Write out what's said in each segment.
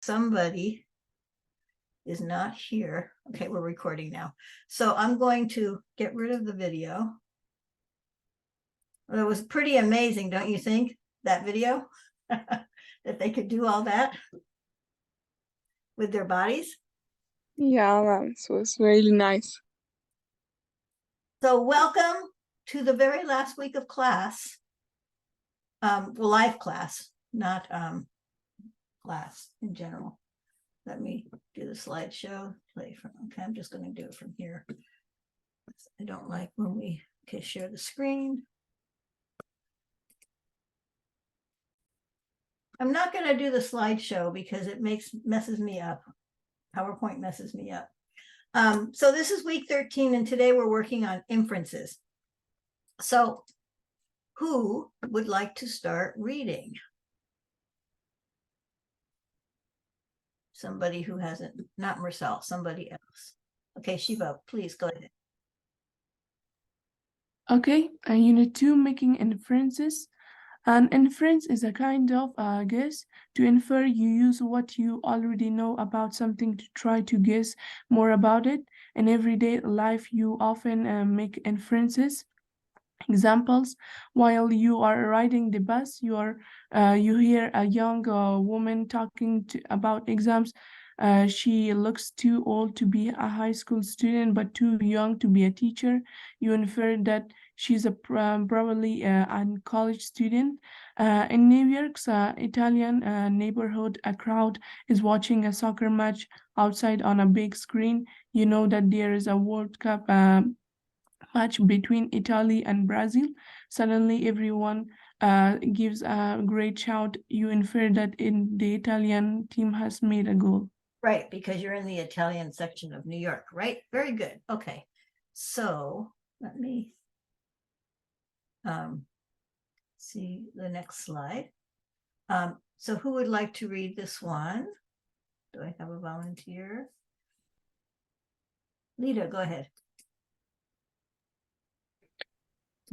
somebody is not here. Okay, we're recording now. So I'm going to get rid of the video. Well, it was pretty amazing, don't you think, that video? That they could do all that with their bodies. Yeah, so it's really nice. So welcome to the very last week of class. Live class, not class in general. Let me do the slideshow, play from, okay, I'm just going to do it from here. I don't like when we, okay, share the screen. I'm not going to do the slideshow because it messes me up. PowerPoint messes me up. So this is week 13, and today we're working on inferences. So who would like to start reading? Somebody who hasn't, not Marcel, somebody else. Okay, Shiva, please go ahead. Okay, Unit 2, making inferences. An inference is a kind of guess. To infer, you use what you already know about something to try to guess more about it. In everyday life, you often make inferences. Examples: while you are riding the bus, you hear a young woman talking about exams. She looks too old to be a high school student, but too young to be a teacher. You infer that she's probably a college student. In New York's Italian neighborhood, a crowd is watching a soccer match outside on a big screen. You know that there is a World Cup match between Italy and Brazil. Suddenly, everyone gives a great shout. You infer that the Italian team has made a goal. Right, because you're in the Italian section of New York, right? Very good. Okay, so let me see the next slide. So who would like to read this one? Do I have a volunteer? Lita, go ahead.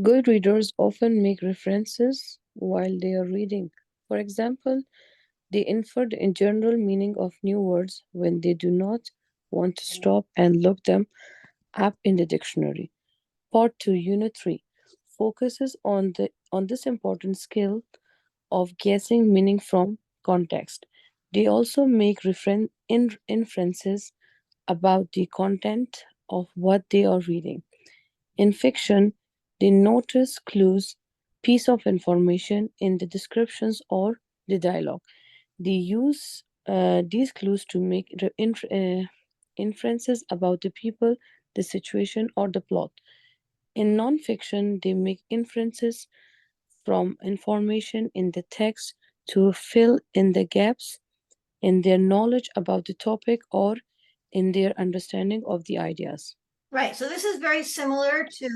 Good readers often make references while they are reading. For example, they infer the general meaning of new words when they do not want to stop and look them up in the dictionary. Part 2, Unit 3 focuses on this important skill of guessing meaning from context. They also make inferences about the content of what they are reading. In fiction, they notice clues, piece of information in the descriptions or the dialogue. They use these clues to make inferences about the people, the situation, or the plot. In nonfiction, they make inferences from information in the text to fill in the gaps in their knowledge about the topic or in their understanding of the ideas. Right, so this is very similar to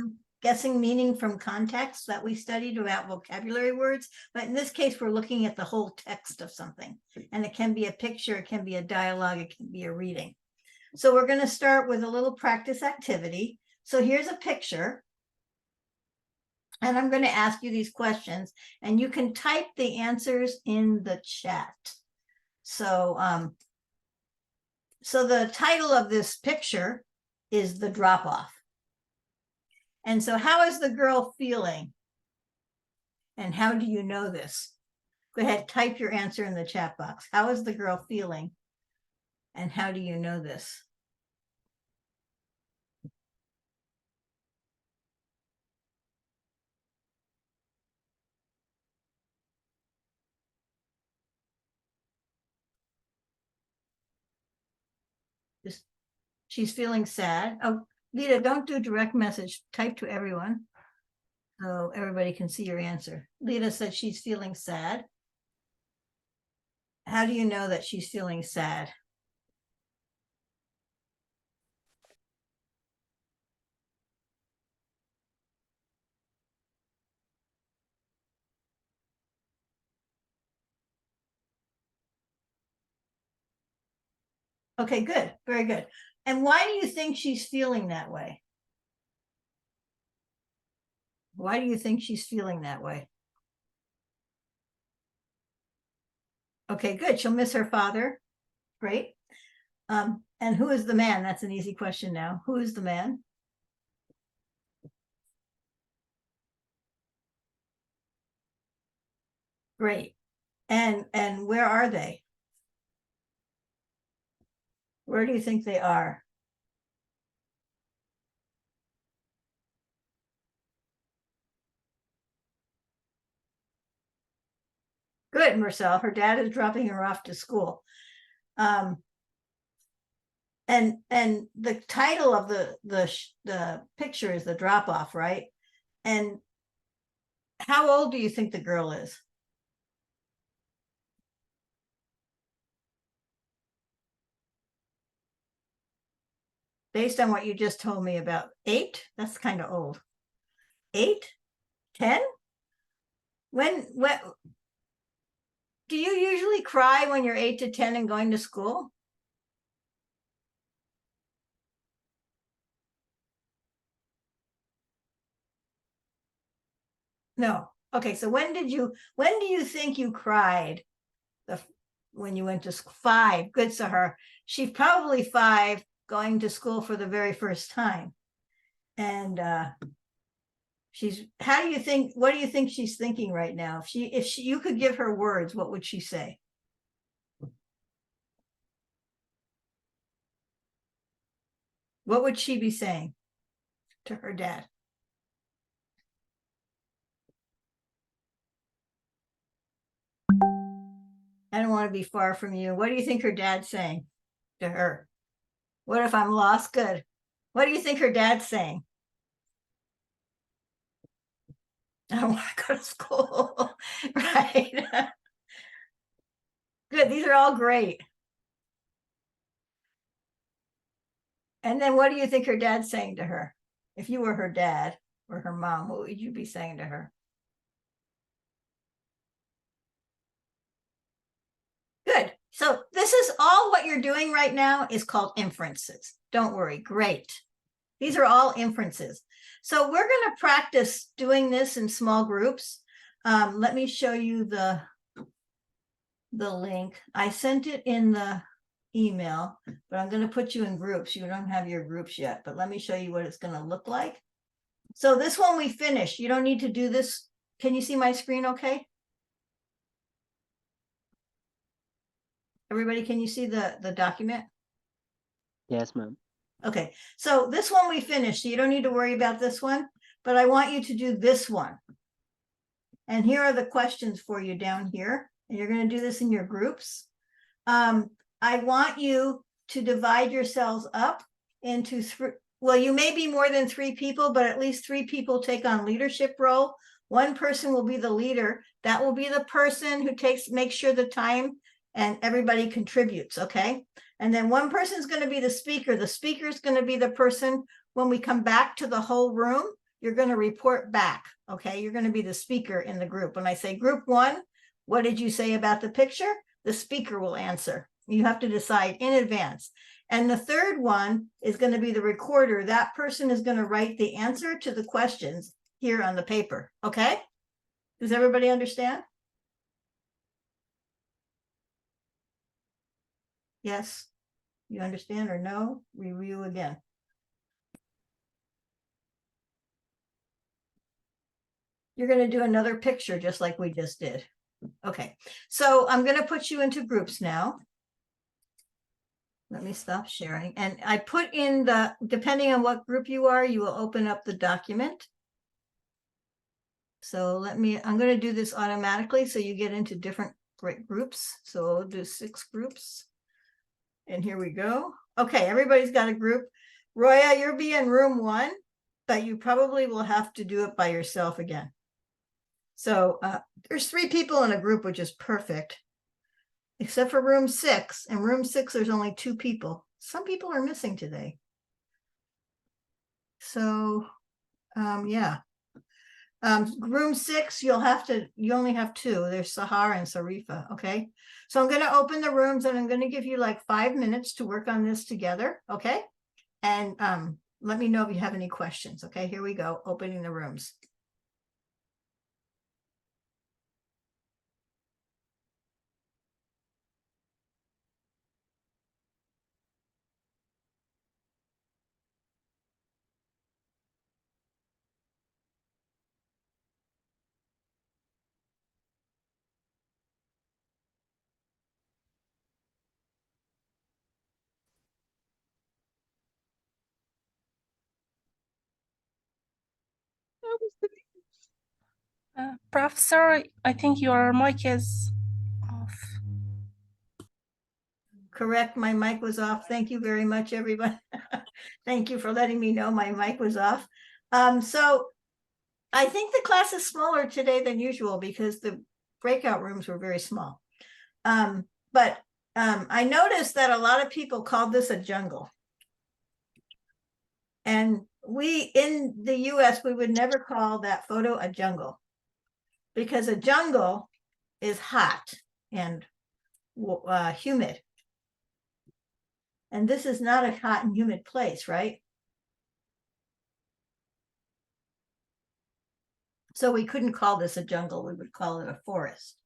guessing meaning from context that we studied about vocabulary words, but in this case, we're looking at the whole text of something. And it can be a picture, it can be a dialogue, it can be a reading. So we're going to start with a little practice activity. So here's a picture. And I'm going to ask you these questions, and you can type the answers in the chat. So, so the title of this picture is The Drop-Off. And so how is the girl feeling? And how do you know this? Go ahead, type your answer in the chat box. How is the girl feeling? And how do you know this? She's feeling sad. Oh, Lita, don't do direct message. Type to everyone so everybody can see your answer. Lita said she's feeling sad. How do you know that she's feeling sad? Okay, good. Very good. And why do you think she's feeling that way? Why do you think she's feeling that way? Okay, good. She'll miss her father. Great. And who is the man? That's an easy question now. Who is the man? Great. And where are they? Where do you think they are? Good, Marcel. Her dad is dropping her off to school. And the title of the picture is the drop off, right? And how old do you think the girl is? Based on what you just told me about 8, that's kind of old. 8, 10? When do you usually cry when you're 8 to 10 and going to school? No. Okay, so when do you think you cried when you went to school? 5. Good, Sahar. She's probably 5 going to school for the very first time. And what do you think she's thinking right now? If you could give her words, what would she say? What would she be saying to her dad? I don't want to be far from you. What do you think her dad's saying to her? What if I'm lost? Good. What do you think her dad's saying? I don't want to go to school. Right. Good. These are all great. And then what do you think her dad's saying to her? If you were her dad or her mom, what would you be saying to her? Good. So this is all what you're doing right now is called inferences. Don't worry. Great. These are all inferences. So we're going to practice doing this in small groups. Let me show you the link. I sent it in the email, but I'm going to put you in groups. You don't have your groups yet, but let me show you what it's going to look like. So this one we finished. You don't need to do this. Can you see my screen okay? Everybody, can you see the document? Yes, ma'am. Okay, so this one we finished, so you don't need to worry about this one, but I want you to do this one. And here are the questions for you down here, and you're going to do this in your groups. I want you to divide yourselves up into 3. Well, you may be more than 3 people, but at least 3 people take on leadership role. One person will be the leader. That will be the person who makes sure the time and everybody contributes, okay? And then one person is going to be the speaker. The speaker is going to be the person, when we come back to the whole room, you're going to report back, okay? You're going to be the speaker in the group. When I say group 1, what did you say about the picture? The speaker will answer. You have to decide in advance. And the third one is going to be the recorder. That person is going to write the answer to the questions here on the paper, okay? Does everybody understand? Yes, you understand, or no? Review again. You're going to do another picture just like we just did. Okay, so I'm going to put you into groups now. Let me stop sharing. And I put in depending on what group you are, you will open up the document. So I'm going to do this automatically so you get into different groups. So we'll do 6 groups. And here we go. Okay, everybody's got a group. Roya, you'll be in room 1, but you probably will have to do it by yourself again. So there's 3 people in a group, which is perfect, except for room 6. In room 6, there's only 2 people. Some people are missing today. So, yeah. Room 6, you only have 2. There's Sahar and Sarifa, okay? So I'm going to open the rooms and I'm going to give you like 5 minutes to work on this together, okay? And let me know if you have any questions, okay? Here we go, opening the rooms. Professor, I think your mic is off. Correct, my mic was off. Thank you very much, everyone. Thank you for letting me know my mic was off. So I think the class is smaller today than usual because the breakout rooms were very small. But I noticed that a lot of people called this a jungle. And we, in the US, we would never call that photo a jungle because a jungle is hot and humid. And this is not a hot and humid place, right? So we couldn't call this a jungle. We would call it a forest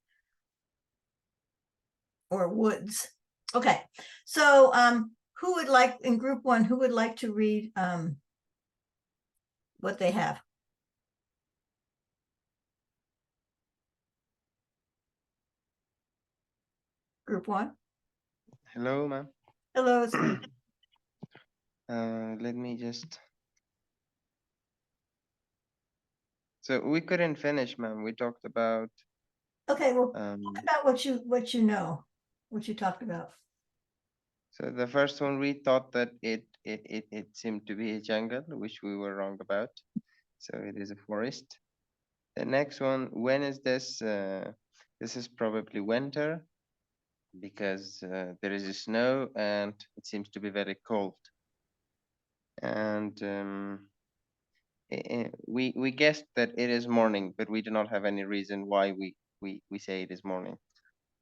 or woods. Okay, so who would like, in group one, who would like to read what they have? Group one. Hello, ma'am. Hello, Steve. Let me just. So we couldn't finish, ma'am. We talked about. Okay, well, talk about what you know, what you talked about. So the first one, we thought that it seemed to be a jungle, which we were wrong about. So it is a forest. The next one, when is this? This is probably winter because there is snow and it seems to be very cold. And we guessed that it is morning, but we do not have any reason why we say it is morning.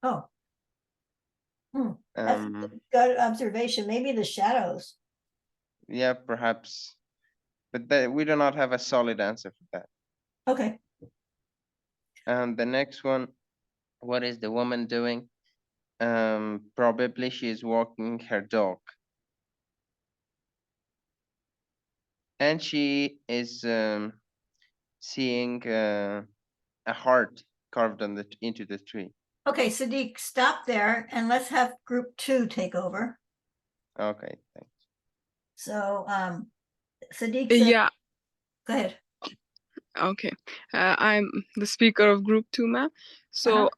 Oh. That's a good observation. Maybe the shadows. Yeah, perhaps, but we do not have a solid answer for that. Okay. And the next one, what is the woman doing? Probably she is walking her dog. And she is seeing a heart carved on into the tree. Okay, Sadiq, stop there and let's have group two take over. Okay, thanks. So Sadiq said, Yeah, go ahead. okay. I'm the speaker of group 2, ma'am. So,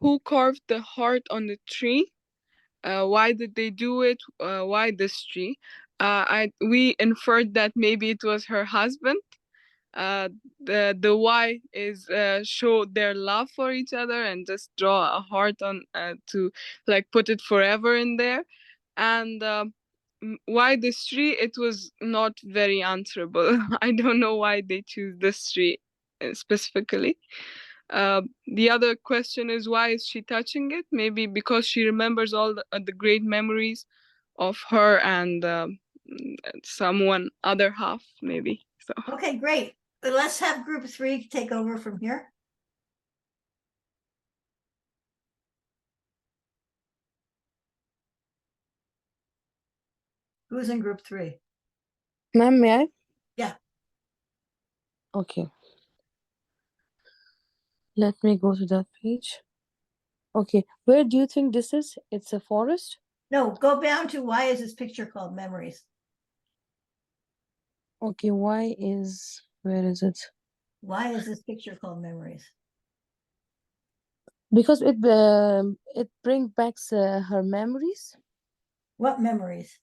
who carved the heart on the tree? Why did they do it? Why this tree? We inferred that maybe it was her husband. The why is show their love for each other and just draw a heart on to like put it forever in there. And why this tree? It was not very answerable. I don't know why they choose this tree specifically. The other question is, why is she touching it? Maybe because she remembers all the great memories of her and someone other half, maybe. So Okay, great. But let's have group three take over from here. Who's in group three? Ma'am, may I? Yeah. Okay. Let me go to that page. Okay, where do you think this is? It's a forest? No, go down to why is this picture called Memories? Okay, where is it? Why is this picture called Memories? Because it brings back her memories. What memories?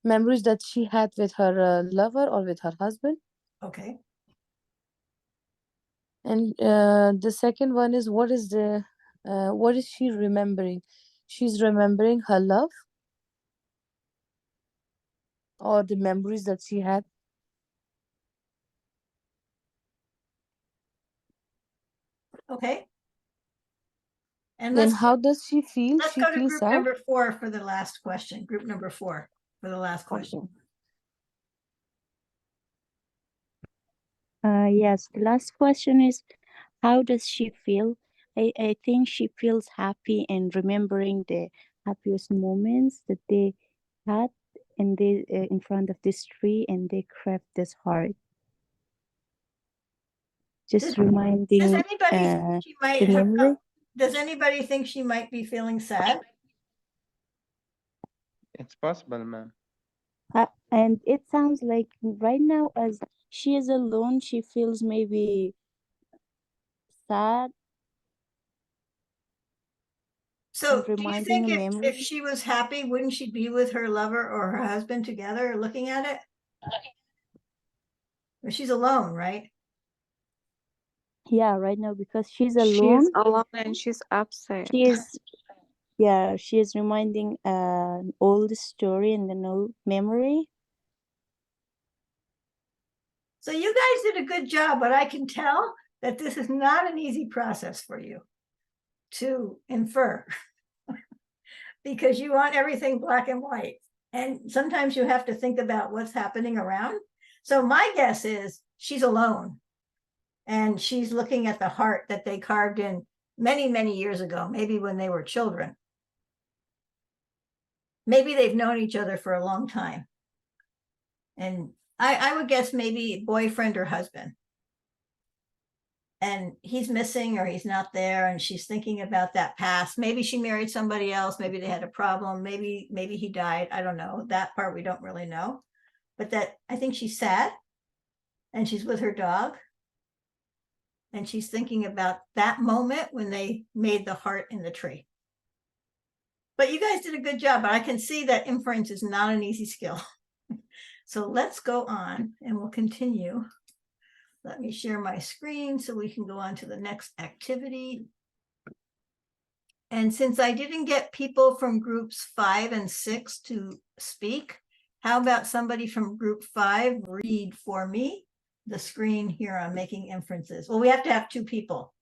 Memories that she had with her lover or with her husband. Okay. And the second one is what is she remembering? She's remembering her love or the memories that she had. Okay. And Then let's how does she feel? let's She go to feels group sad. number 4 for the last question. Group number 4 for the last question. Yes, the last question is, how does she feel? I think she feels happy and remembering the happiest moments that they had in front of this tree, and they craft this heart. Just reminding Does anybody think she might the have memory. does anybody think she might be feeling sad? It's possible, ma'am. And it sounds like right now, as she is alone, she feels maybe sad So and do you reminding think a if memory. she was happy, wouldn't she be with her lover or her husband together looking at it? But she's alone, right? Yeah, right now because she's She's alone, alone and she's upset. she is yeah, she is reminding an old story and an old memory. So you guys did a good job, but I can tell that this is not an easy process for you to infer because you want everything black and white. And sometimes you have to think about what's happening around. So my guess is she's alone and she's looking at the heart that they carved in many, many years ago, maybe when they were children. Maybe they've known each other for a long time. And I would guess maybe boyfriend or husband. And he's missing or he's not there and she's thinking about that past. Maybe she married somebody else, maybe they had a problem, maybe he died. I don't know. That part we don't really know. But that I think she's sad and she's with her dog. And she's thinking about that moment when they made the heart in the tree. But you guys did a good job, but I can see that inference is not an easy skill. So let's go on and we'll continue. Let me share my screen so we can go on to the next activity. And since I didn't get people from groups 5 and 6 to speak, how about somebody from group 5 read for me the screen here on making inferences? Well, we have to have 2 people.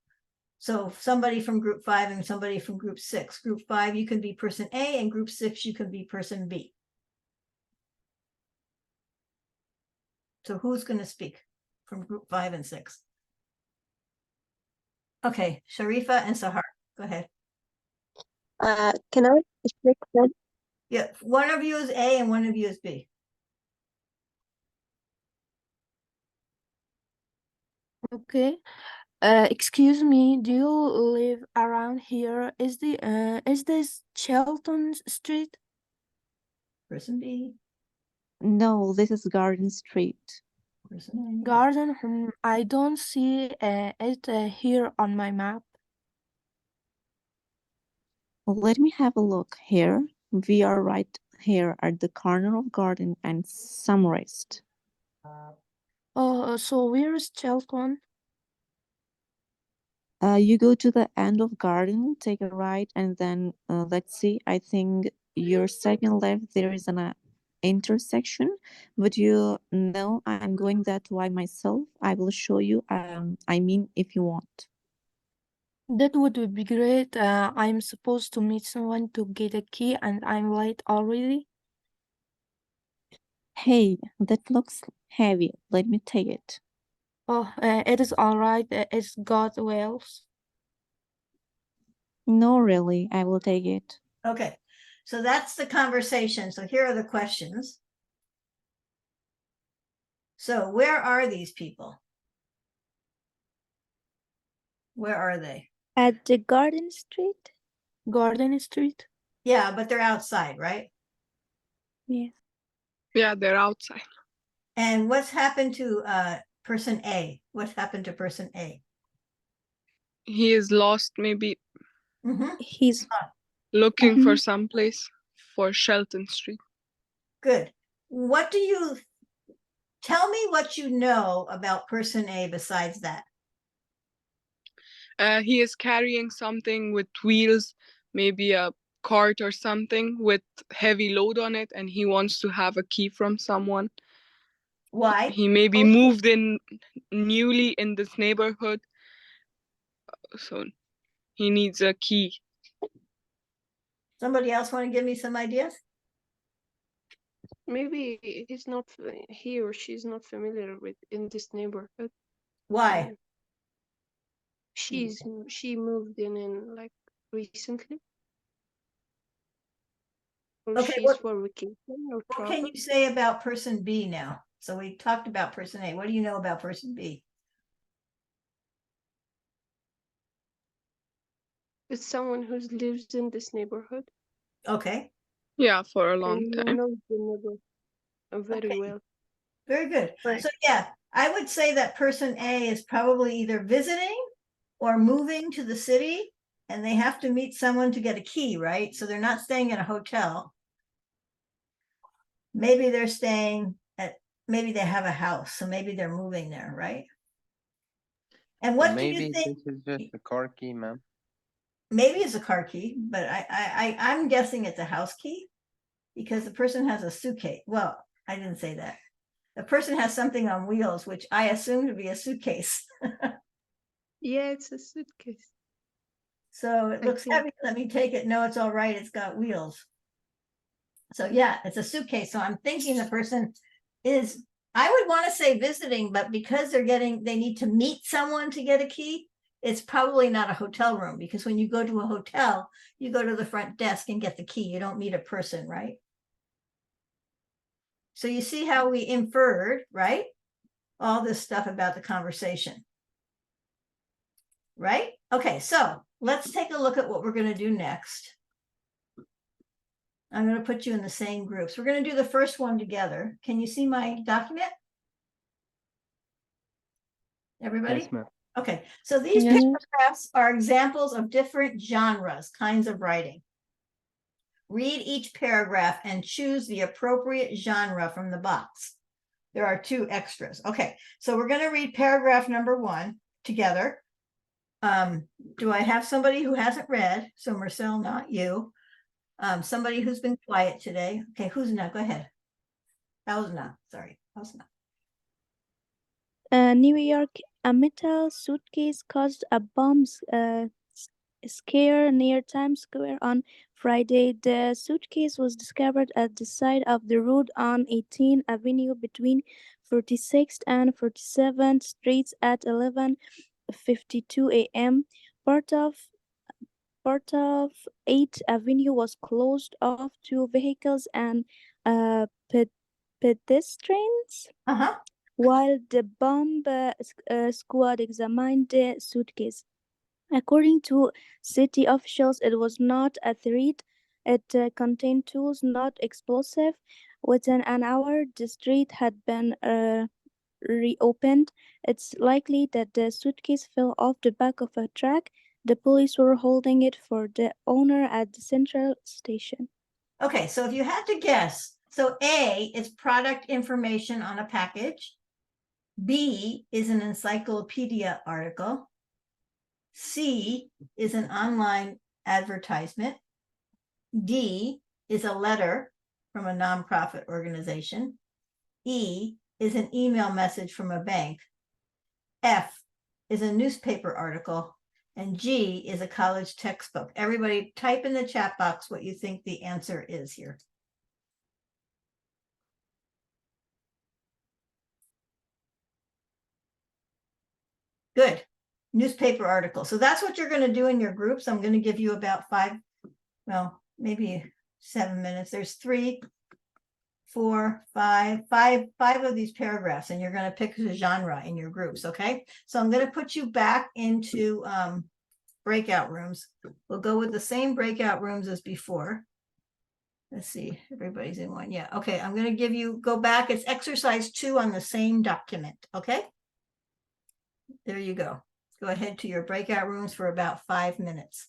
So somebody from group 5 and somebody from group 6. Group 5, you can be person A, and group 6, you can be person B. So who's going to speak from group 5 and 6? Okay, Sharifa and Sahar, go ahead. Can I speak that? Yeah, one of you is A and one of you is B. Okay. Excuse me, do you live around here? Is this Shelton Street? Person B, No, this is Garden Street. person A. Garden? I don't see it here on my map. Let me have a look here. We are right here at the corner of Garden and Summerest. Oh, so where is Shelton? You go to the end of Garden, take a right, and then let's see. I think your second left there is an intersection. But you know I'm going that way myself. I will show you. I mean, if you want. That would be great. I'm supposed to meet someone to get a key and I'm late already. Hey, that looks heavy. Let me take it. Oh, it is all right. It's got wheels. No, really, I will take it. Okay, so that's the conversation. So here are the questions. So where are these people? Where are they? At the Garden Street? Garden Street? Yeah, but they're outside, right? Yeah. Yeah, they're outside. And what's happened to person A? What's happened to person A? He is lost, maybe He's looking for some place for Shelton Street. Good. What do you tell me what you know about person A besides that? He is carrying something with wheels, maybe a cart or something with heavy load on it, and he wants to have a key from someone. Why? He maybe moved in newly in this neighborhood, so he needs a key. Somebody else want to give me some ideas? Maybe he or she's not familiar with in this neighborhood. Why? She moved in like recently, or Okay, she's for vacation or what can travel. you say about person B now? So we talked about person A. What do you know about person B? It's someone who lives in this neighborhood Okay. Yeah, for a long and time. knows the neighborhood very Okay. well. Very good. Right. So yeah, I would say that person A is probably either visiting or moving to the city, and they have to meet someone to get a key, right? So they're not staying in a hotel. Maybe they're staying at, maybe they have a house, so maybe they're moving there, right? And So what do maybe you think? this is just a car key, ma'am. Maybe it's a car key, but I'm guessing it's a house key because the person has a suitcase. Well, I didn't say that. The person has something on wheels, which I assume to be a suitcase. Yeah, it's a suitcase. So it I looks think. heavy. Let me take it. No, it's all right. It's got wheels. So yeah, it's a suitcase. So I'm thinking the person is, I would want to say visiting, but because they need to meet someone to get a key, it's probably not a hotel room, because when you go to a hotel, you go to the front desk and get the key. You don't meet a person, right? So you see how we inferred, right? All this stuff about the conversation. Right? Okay, so let's take a look at what we're going to do next. I'm going to put you in the same groups. We're going to do the first one together. Can you see my document? Everybody? Yes, ma'am. Okay, so these Yes. paragraphs are examples of different genres, kinds of writing. Read each paragraph and choose the appropriate genre from the box. There are 2 extras. Okay, so we're going to read paragraph number 1 together. Do I have somebody who hasn't read? So Marcel, not you. Somebody who's been quiet today. Okay, who's not? Go ahead. Hausna, sorry, Hausna. New York, a metal suitcase caused a bomb scare near Times Square on Friday. The suitcase was discovered at the side of the road on 18th Avenue between 46th and 47th Streets at 11:52 a.m. Part of 8th Avenue was closed off to vehicles and pedestrians. While the bomb squad examined the suitcase. According to city officials, it was not a threat. It contained tools, not explosive. Within an hour, the street had been reopened. It's likely that the suitcase fell off the back of a truck. The police were holding it for the owner at the central station. Okay, so if you had to guess, so A is product information on a package. B is an encyclopedia article. C is an online advertisement. D is a letter from a nonprofit organization. E is an email message from a bank. F is a newspaper article. And G is a college textbook. Everybody type in the chat box what you think the answer is here. Good. Newspaper article. So that's what you're going to do in your groups. I'm going to give you about 5, well, maybe 7 minutes. There's 3, 4, 5 of these paragraphs, and you're going to pick a genre in your groups. Okay. So I'm going to put you back into breakout rooms. We'll go with the same breakout rooms as before. Let's see. Everybody's in one. Yeah. Okay. I'm going to give you, go back. It's exercise 2 on the same document. Okay. There you go. Go ahead to your breakout rooms for about 5 minutes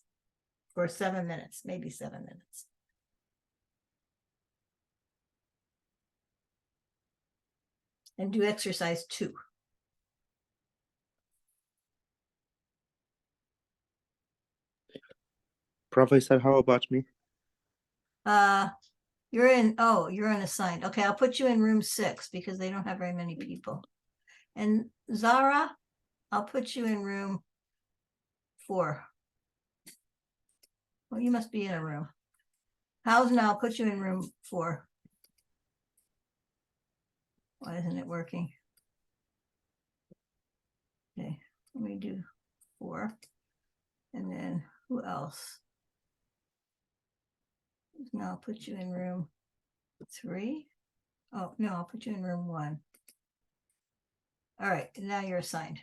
or 7 minutes, maybe 7 minutes. And do exercise 2. Professor, how about me? You're in assigned. Okay, I'll put you in room 6 because they don't have very many people. And Zara, I'll put you in room 4. Well, you must be in a room. How's now? I'll put you in room 4. Why isn't it working? Okay, let me do 4. And then who else? Now I'll put you in room 3. Oh, no, I'll put you in room 1. All right, now you're assigned.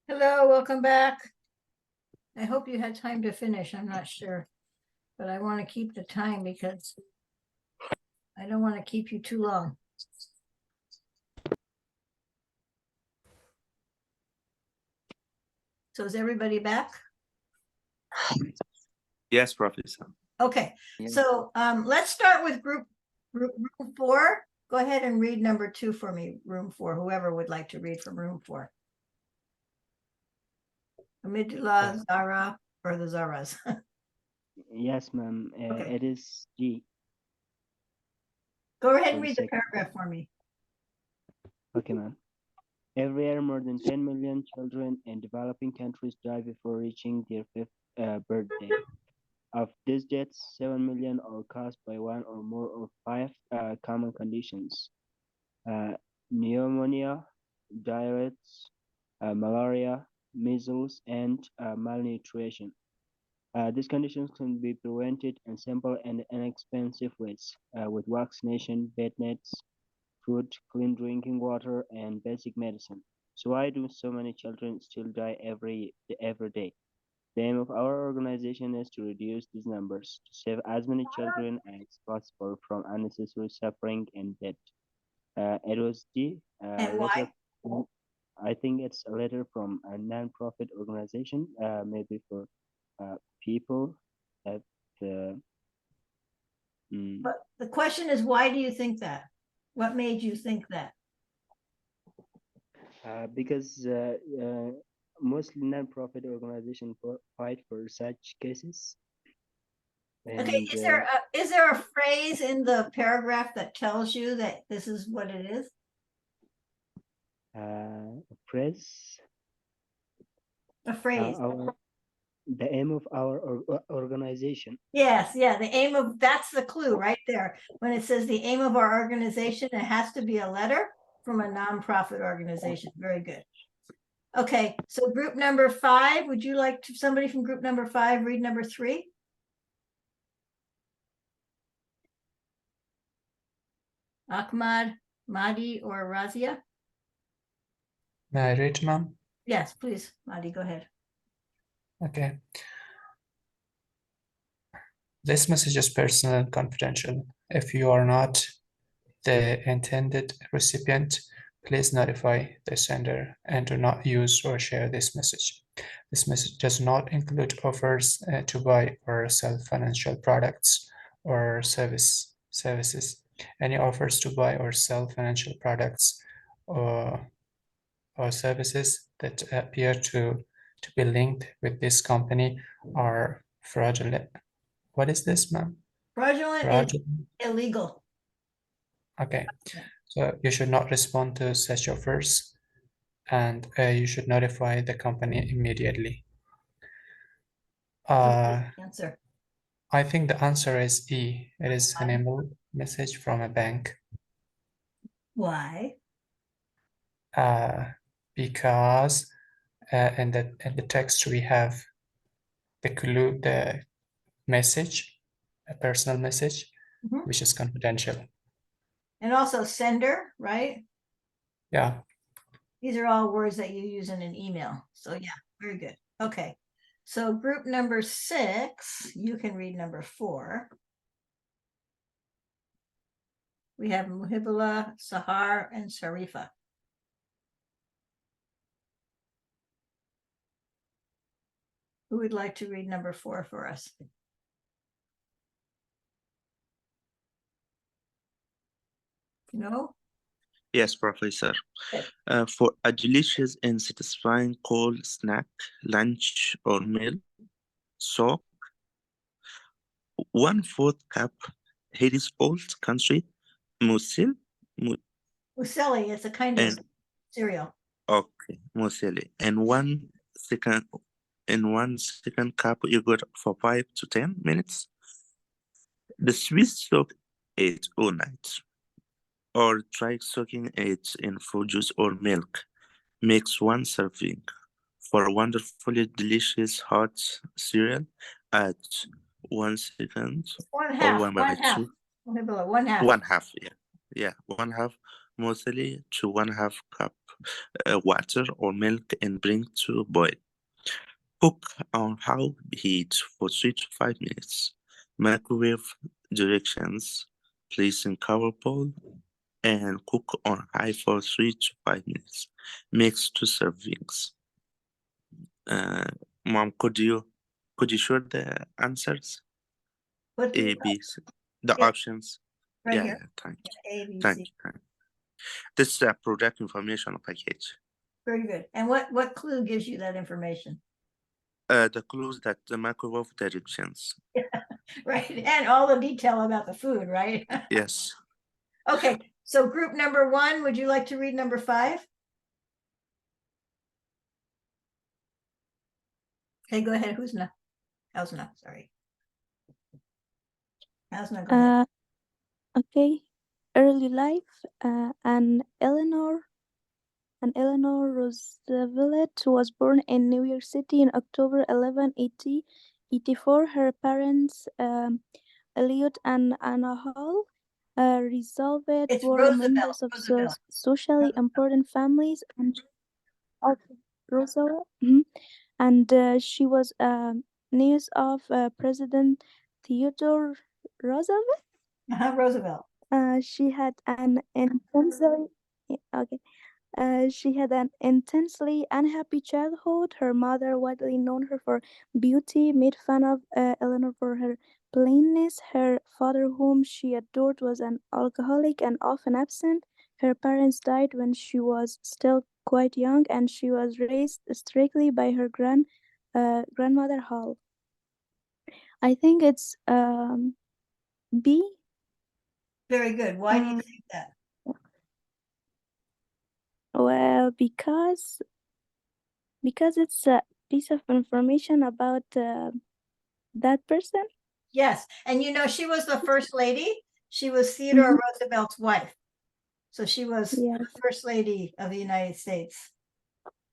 Hello, welcome back. I hope you had time to finish. I'm not sure. But I want to keep the time because I don't want to keep you too long. So is everybody back? Yes, Professor. Okay, Yeah. so let's start with room 4. Go ahead and read number 2 for me, room 4, whoever would like to read from room 4. Amidula, Zara, or the Zaras. Yes, ma'am. Okay. It is G. Go ahead For and the read the second. paragraph for me. Okay, ma'am. Every year, more than 10 million children in developing countries die before reaching their 5th birthday. Of these deaths, 7 million are caused by one or more of 5 common conditions: pneumonia, diarrhea, malaria, measles, and malnutrition. These conditions can be prevented in simple and inexpensive ways, with vaccination, bed nets, food, clean drinking water, and basic medicine. So why do so many children still die every day? The aim of our organization is to reduce these numbers, to save as many children as possible from unnecessary suffering and death. It was the And why? letter. I think it's a letter from a non-profit organization, maybe for people that. But the question is, why do you think that? What made you think that? Because mostly non-profit organizations fight for such cases. Okay, And is there a phrase in the paragraph that tells you that this is what it is? press A phrase. the aim of our organization. Yes, yeah, the aim of, that's the clue right there. When it says the aim of our organization, it has to be a letter from a nonprofit organization. Very good. Okay, so group number 5, would you like somebody from group number 5 read number 3? Ahmad, Mahdi, or Razia? May I read, ma'am? Yes, please, Mahdi, go ahead. Okay. This message is personal and confidential. If you are not the intended recipient, please notify the sender and do not use or share this message. This message does not include offers to buy or sell financial products or services. Any offers to buy or sell financial products or services that appear to be linked with this company are fraudulent. What is this, ma'am? Fraudulent is Fraudulent. illegal. Okay, so you should not respond to such offers, and you should notify the company immediately. Answer. I think the answer is E. It is an email message from a bank. Why? Because in the text we have the clue, the message, a personal message, which is confidential. And also sender, right? Yeah. These are all words that you use in an email. So yeah, very good. Okay. So group number 6, you can read number 4. We have Muhibullah, Sahar, and Sharifa. Who would like to read number 4 for us? No? Yes, Professor. Okay. For a delicious and satisfying cold snack, lunch, or meal, soak 1/4 cup Hades old country muesli. Muesli, it's a kind of cereal. Okay, muesli, and 1 second cup yogurt for 5 to 10 minutes. The Swiss soak it all night, or try soaking it in fruit juice or milk. Mix 1 serving. For a wonderfully delicious hot cereal, add 1 second One or half, 1/2. Muhibullah, 1/2. 1/2, yeah. 1/2 mostly to 1/2 cup water or milk and bring to boil. Cook on high heat for 3 to 5 minutes. Microwave directions: place in cover bowl and cook on high for 3 to 5 minutes. Mix 2 servings. Mom, could you show the answers? What do A, you, B, C, the yeah, options. right Yeah, here, yeah, thank you. A, B, Thank C. you. Thank you. This is a product information package. Very good. And what clue gives you that information? The clues that the microwave directions. Right, and all the detail about the food, right? Yes. Okay, so group number 1, would you like to read number 5? Okay, go ahead. Who's not? Hausna, sorry. Hausna, go ahead. Okay. Early life, and Eleanor Roosevelt was born in New York City in October 1184. Her parents, Elliot and Anna Hall, Roosevelt, It's were Roosevelt, members of Roosevelt. socially important families, and okay, Roosevelt, mhm. And she was niece of President Theodore Roosevelt. Roosevelt. She had an intensely okay. She had an intensely unhappy childhood. Her mother, widely known her for beauty, made fun of Eleanor for her plainness. Her father, whom she adored, was an alcoholic and often absent. Her parents died when she was still quite young, and she was raised strictly by her grandmother Hall. I think it's B. Very good. Why do you think that? Well, because it's a piece of information about that person. Yes, and you know, she was the first lady. She was Theodore Roosevelt's wife. So she was Yes. the first lady of the United States.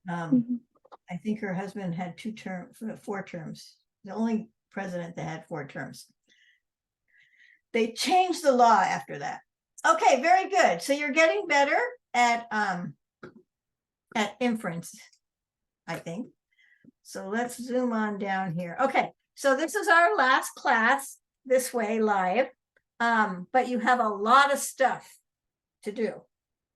I think her husband had 4 terms. The only president that had 4 terms. They changed the law after that. Okay, very good. So you're getting better at inference, I think. So let's zoom on down here. Okay, so this is our last class this way live, but you have a lot of stuff to do.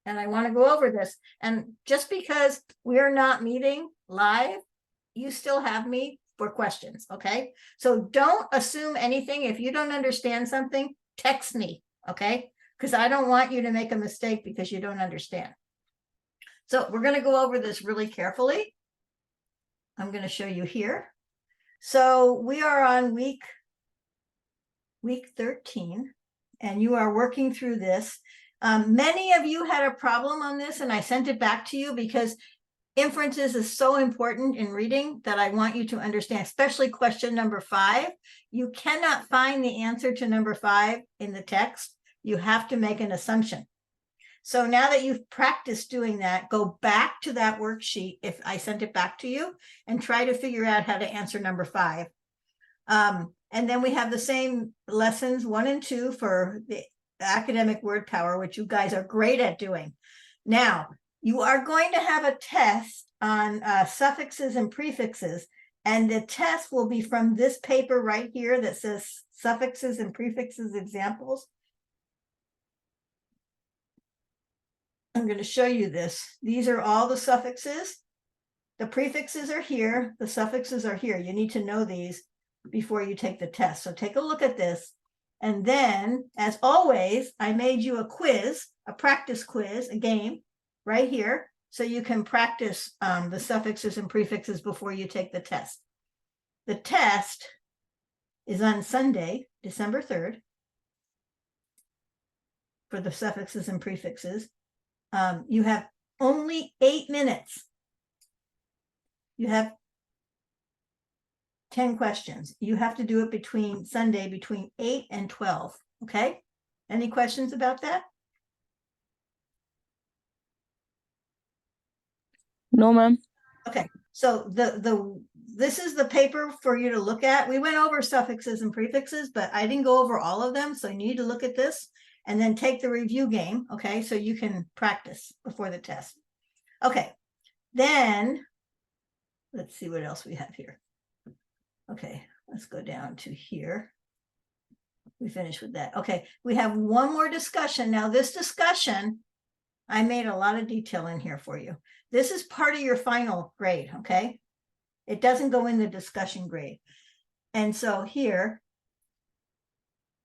And I want to go over this. And just because we're not meeting live, you still have me for questions, okay? So don't assume anything. If you don't understand something, text me, okay? Because I don't want you to make a mistake because you don't understand. So we're going to go over this really carefully. I'm going to show you here. So we are on week 13, and you are working through this. Many of you had a problem on this, and I sent it back to you because inferences is so important in reading that I want you to understand, especially question number 5. You cannot find the answer to number 5 in the text. You have to make an assumption. So now that you've practiced doing that, go back to that worksheet if I sent it back to you and try to figure out how to answer number 5. And then we have the same lessons 1 and 2 for the academic word power, which you guys are great at doing. Now, you are going to have a test on suffixes and prefixes, and the test will be from this paper right here that says suffixes and prefixes examples. I'm going to show you this. These are all the suffixes. The prefixes are here. The suffixes are here. You need to know these before you take the test. So take a look at this. And then, as always, I made you a quiz, a practice quiz, a game right here. So you can practice the suffixes and prefixes before you take the test. The test is on Sunday, December 3rd, for the suffixes and prefixes. You have only 8 minutes. You have 10 questions. You have to do it between Sunday, between 8 and 12. Okay. Any questions about that? No, ma'am. Okay. So the this is the paper for you to look at. We went over suffixes and prefixes, but I didn't go over all of them. So you need to look at this and then take the review game. Okay. So you can practice before the test. Okay. Then let's see what else we have here. Okay. Let's go down to here. We finished with that. Okay. We have one more discussion. Now this discussion, I made a lot of detail in here for you. This is part of your final grade. Okay. It doesn't go in the discussion grade. And so here,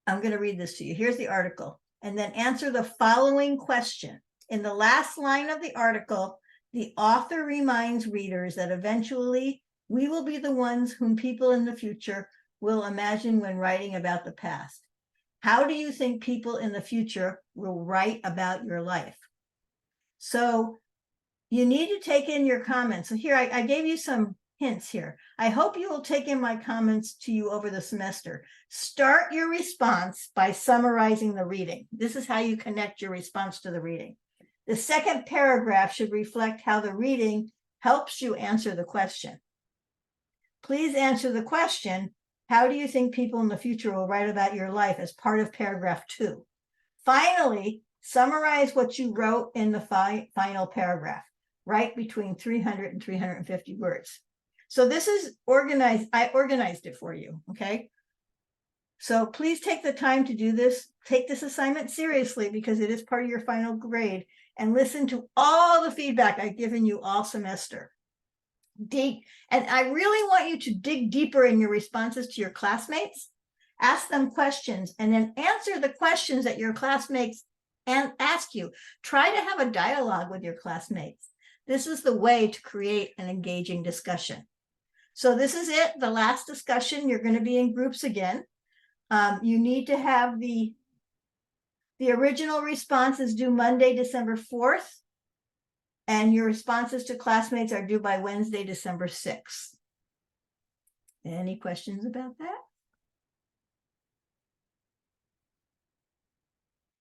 I'm going to read this to you. Here's the article. And then answer the following question. In the last line of the article, the author reminds readers that eventually we will be the ones whom people in the future will imagine when writing about the past. How do you think people in the future will write about your life? So you need to take in your comments. So here, I gave you some hints here. I hope you will take in my comments to you over the semester. Start your response by summarizing the reading. This is how you connect your response to the reading. The second paragraph should reflect how the reading helps you answer the question. Please answer the question, how do you think people in the future will write about your life, as part of paragraph 2. Finally, summarize what you wrote in the final paragraph. Write between 300 and 350 words. So this is organized. I organized it for you. Okay. So please take the time to do this. Take this assignment seriously because it is part of your final grade, and listen to all the feedback I've given you all semester. And I really want you to dig deeper in your responses to your classmates. Ask them questions and then answer the questions that your classmates ask you. Try to have a dialogue with your classmates. This is the way to create an engaging discussion. So this is it, the last discussion. You're going to be in groups again. You need to have the original response is due Monday, December 4th. And your responses to classmates are due by Wednesday, December 6th. Any questions about that?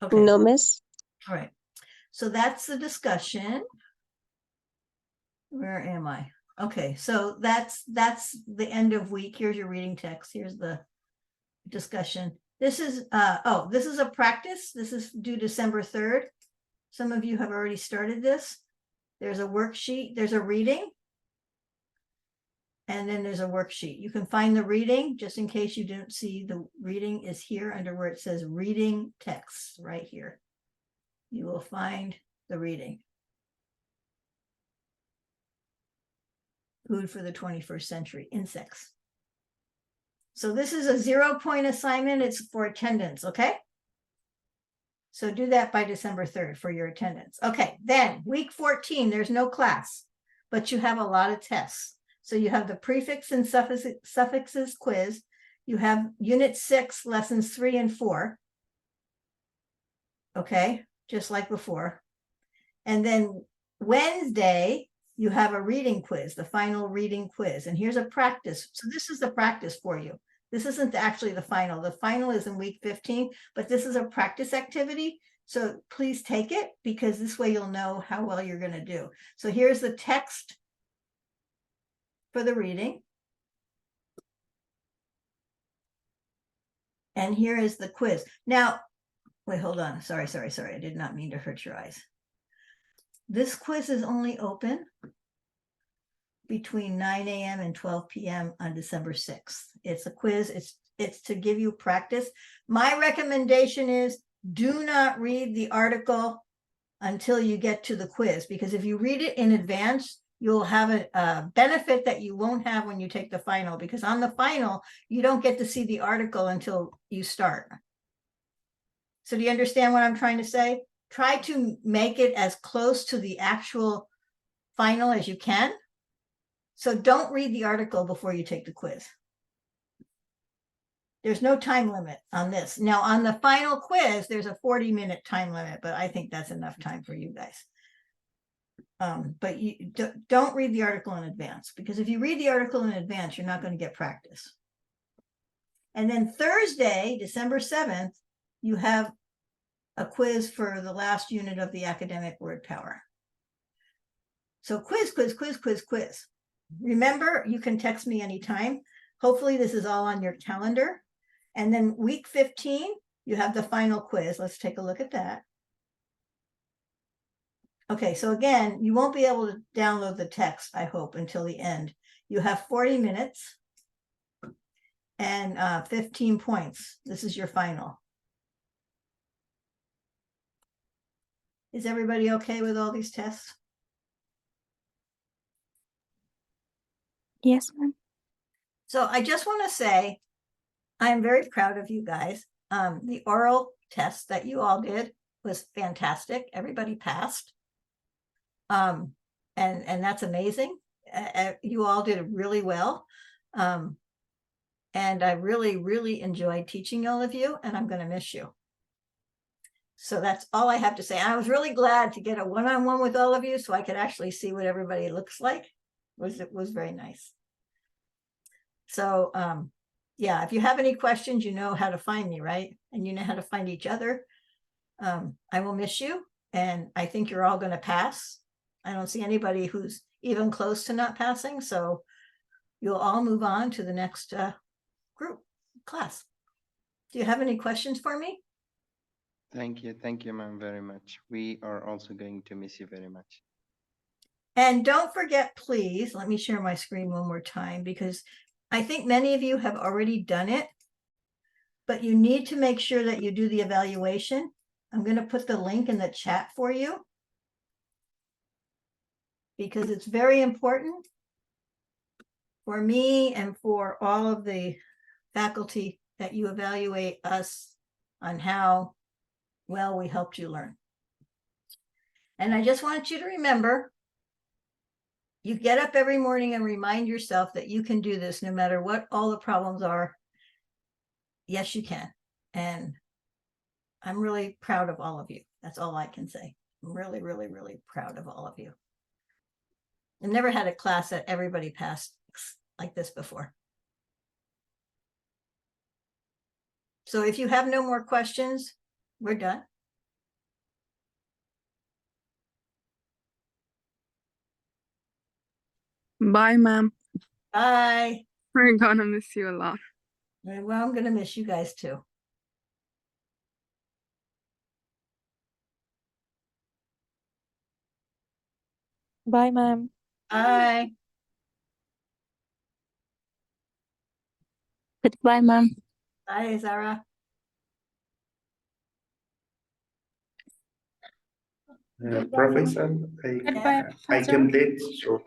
Okay. No, miss. All right. So that's the discussion. Where am I? Okay, so that's the end of week. Here's your reading text. Here's the discussion. This is this is a practice. This is due December 3rd. Some of you have already started this. There's a worksheet, there's a reading, and then there's a worksheet. You can find the reading, just in case you didn't see, the reading is here under where it says reading text, right here. You will find the reading. Food for the 21st century, insects. So this is a 0-point assignment. It's for attendance, okay? So do that by December 3rd for your attendance. Okay, then week 14, there's no class, but you have a lot of tests. So you have the prefix and suffixes quiz. You have unit 6, lessons 3 and 4. Okay, just like before. And then Wednesday, you have a reading quiz, the final reading quiz. And here's a practice. So this is the practice for you. This isn't actually the final. The final is in week 15, but this is a practice activity. So please take it, because this way you'll know how well you're going to do. So here's the text for the reading. And here is the quiz. Now, wait, hold on. Sorry. I did not mean to hurt your eyes. This quiz is only open between 9 a.m. and 12 p.m. on December 6th. It's a quiz. It's to give you practice. My recommendation is do not read the article until you get to the quiz, because if you read it in advance, you'll have a benefit that you won't have when you take the final, because on the final, you don't get to see the article until you start. So do you understand what I'm trying to say? Try to make it as close to the actual final as you can. So don't read the article before you take the quiz. There's no time limit on this. Now on the final quiz, there's a 40-minute time limit, but I think that's enough time for you guys. But you don't read the article in advance, because if you read the article in advance, you're not going to get practice. And then Thursday, December 7th, you have a quiz for the last unit of the academic word power. So quiz. remember, you can text me anytime. Hopefully this is all on your calendar. And then week 15, you have the final quiz. Let's take a look at that. Okay, so again, you won't be able to download the text, I hope, until the end. You have 40 minutes and 15 points. This is your final. Is everybody okay with all these tests? Yes, ma'am. So I just want to say, I'm very proud of you guys. The oral test that you all did was fantastic. Everybody passed. And that's amazing. You all did really well. And I really, really enjoyed teaching all of you, and I'm going to miss you. So that's all I have to say. I was really glad to get a one-on-one with all of you so I could actually see what everybody looks like. It was very nice. So yeah, if you have any questions, you know how to find me, right? And you know how to find each other. I will miss you, and I think you're all going to pass. I don't see anybody who's even close to not passing, so you'll all move on to the next group class. Do you have any questions for me? Thank you, ma'am, very much. We are also going to miss you very much. And don't forget, please, let me share my screen one more time, because I think many of you have already done it, but you need to make sure that you do the evaluation. I'm going to put the link in the chat for you, because it's very important for me and for all of the faculty that you evaluate us on how well we helped you learn. And I just want you to remember, you get up every morning and remind yourself that you can do this no matter what all the problems are. Yes, you can. And I'm really proud of all of you. That's all I can say. I'm really, really, really proud of all of you. I've never had a class that everybody passed like this before. So if you have no more questions, we're done. Bye, ma'am. Bye. We're gonna miss you a lot. Well, I'm going to miss you guys too. Bye, ma'am. Bye. Goodbye, ma'am. Bye, Zara. Professor, Goodbye, I Professor. came late, so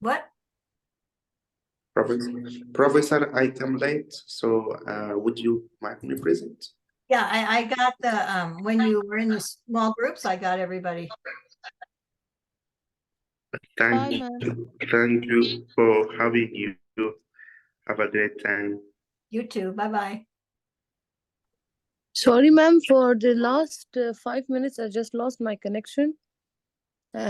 What? Professor, I came late, so would you mind me present? Yeah, I got the, when you were in the small groups, I got everybody. Thank you for having you. Have a great time. You too. Bye-bye. Sorry, ma'am, for the last 5 minutes, I just lost my connection.